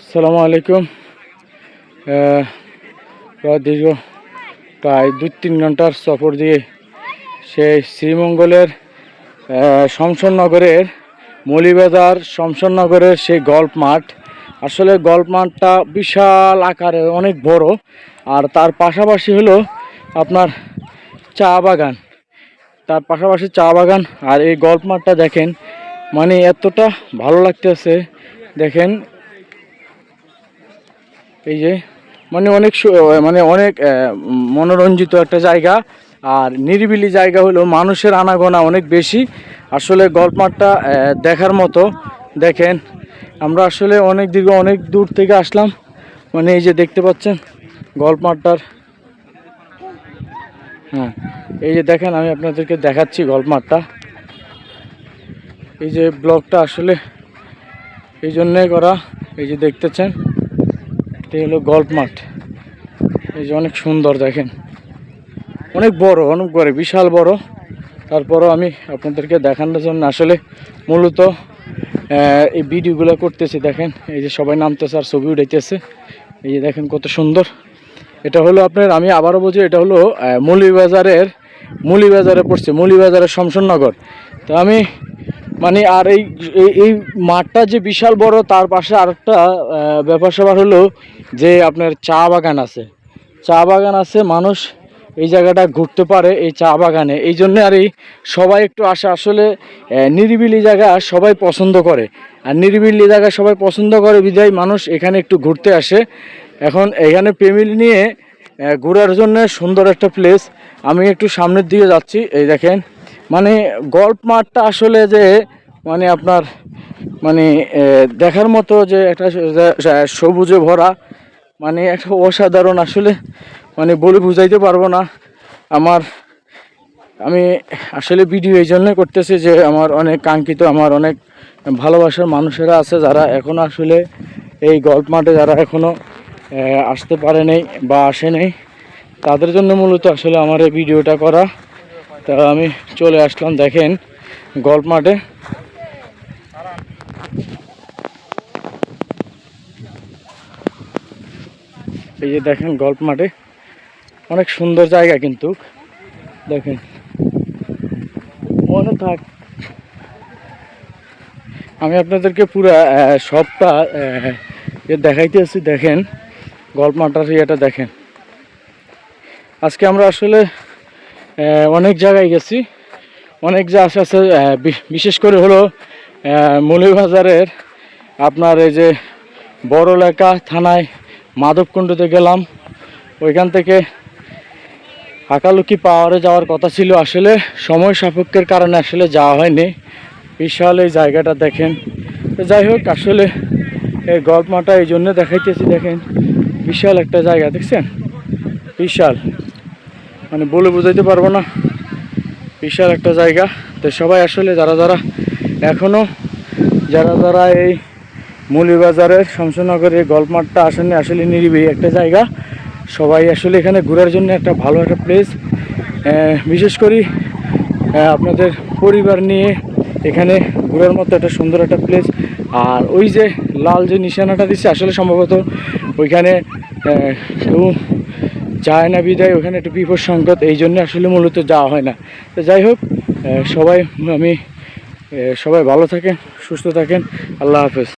আসসালামু আলাইকুম। দীর্ঘ প্রায় 2-3 ঘন্টার সফর দিয়ে সেই শ্রীমঙ্গলের শমশেরনগরের মৌলভীবাজার শমশেরনগরের সেই গল্ফ মাঠ। আসলে গল্ফ মাঠটা বিশাল আকারে অনেক বড়, আর তার পাশাপাশি হলো আপনার চা বাগান, আর এই গল্ফ মাঠটা দেখেন, মানে এতটা ভালো লাগতেছে। দেখেন এই যে অনেক মনোরঞ্জিত একটা জায়গা, আর নিরিবিলি জায়গা হলো, মানুষের আনাগোনা অনেক বেশি। আসলে গল্ফ মাঠটা দেখার মতো। দেখেন আমরা আসলে অনেক দূর থেকে আসলাম, মানে এই যে দেখতে পাচ্ছেন গল্ফ মাঠটার। হ্যাঁ, এই যে দেখেন, আমি আপনাদেরকে দেখাচ্ছি গল্ফ মাঠটা। এই যে ব্লগটা আসলে এই জন্যই করা, এই যে দেখতেছেন এটি হলো গল্ফ মাঠ। এই যে অনেক সুন্দর, দেখেন অনেক বড়, বিশাল বড়। তারপরও আমি আপনাদেরকে দেখানোর জন্য আসলে মূলত এই ভিডিওগুলো করতেছি। দেখেন এই যে সবাই নামতেছে আর ছবি উঠাইতেছে। এই যে দেখেন কত সুন্দর। এটা হলো আপনার, আমি আবারও বলছি, এটা হলো মৌলভীবাজারে পড়ছে, মৌলভীবাজারের শমশেরনগর। তো আমি আর এই মাঠটা যে বিশাল বড়, তার পাশে আরেকটা ব্যাপার হলো যে আপনার চা বাগান আছে। মানুষ এই জায়গাটা ঘুরতে পারে এই চা বাগানে, এই জন্য আর এই সবাই একটু আসে। আসলে নিরিবিলি জায়গা সবাই পছন্দ করে, আর নিরিবিলি জায়গা সবাই পছন্দ করে বিধায় মানুষ এখানে একটু ঘুরতে আসে। এখন এখানে ফ্যামিলি নিয়ে ঘোরার জন্য সুন্দর একটা প্লেস। আমি একটু সামনের দিকে যাচ্ছি। এই দেখেন, গল্ফ মাঠটা আসলে যে আপনার দেখার মতো, যে একটা সবুজে ভরা, একটা অসাধারণ। আসলে বলে বুঝাইতে পারবো না। আমি আসলে ভিডিও এই জন্য করতেছি যে আমার অনেক কাঙ্ক্ষিত, আমার অনেক ভালোবাসার মানুষেরা আছে যারা এখনো আসলে এই গল্ফ মাঠে যারা এখনো আসতে পারে নাই বা আসে নাই, তাদের জন্য মূলত আসলে আমার এই ভিডিওটা করা। তা আমি চলে আসলাম, দেখেন গল্ফ মাঠে। এই যে দেখেন গল্ফ মাঠে অনেক সুন্দর জায়গা, কিন্তু দেখেন মনে থাক, আমি আপনাদেরকে পুরা সবটা দেখাইতেছি। দেখেন গল্ফ মাঠটার ইয়েটা দেখেন। আজকে আমরা আসলে অনেক জায়গায় গেছি, অনেক জায়গা আছে। বিশেষ করে হলো মৌলভীবাজারের আপনার এই যে বড়লেখা থানায় মাধবকুণ্ডতে গেলাম। ওইখান থেকে হাকালুকি পাহাড়ে যাওয়ার কথা ছিল, আসলে সময় সাপেক্ষের কারণে আসলে যাওয়া হয়নি। বিশাল এই জায়গাটা দেখেন। তো যাই হোক, আসলে এই গল্ফ মাঠটা এই জন্য দেখাইতেছি। দেখেন বিশাল একটা জায়গা, দেখছেন? বিশাল, বলে বোঝাইতে পারবো না, বিশাল একটা জায়গা। তো সবাই আসলে যারা এই মৌলভীবাজারের শমশেরনগরের এই গল্ফ মাঠটা আসেননি, আসলে নিরিবিলি একটা জায়গা। সবাই আসলে এখানে ঘোরার জন্য একটা ভালো একটা প্লেস। বিশেষ করে আপনাদের পরিবার নিয়ে এখানে ঘোরার মতো একটা সুন্দর একটা প্লেস। আর ওই যে লাল যে নিশানাটা দিচ্ছে, আসলে সম্ভবত ওইখানে কেউ যায় না বিদায়, ওখানে একটু বিপদ সংকেত, এই জন্য আসলে মূলত যাওয়া হয় না। তো যাই হোক, সবাই ভালো থাকেন, সুস্থ থাকেন। আল্লাহ হাফেজ।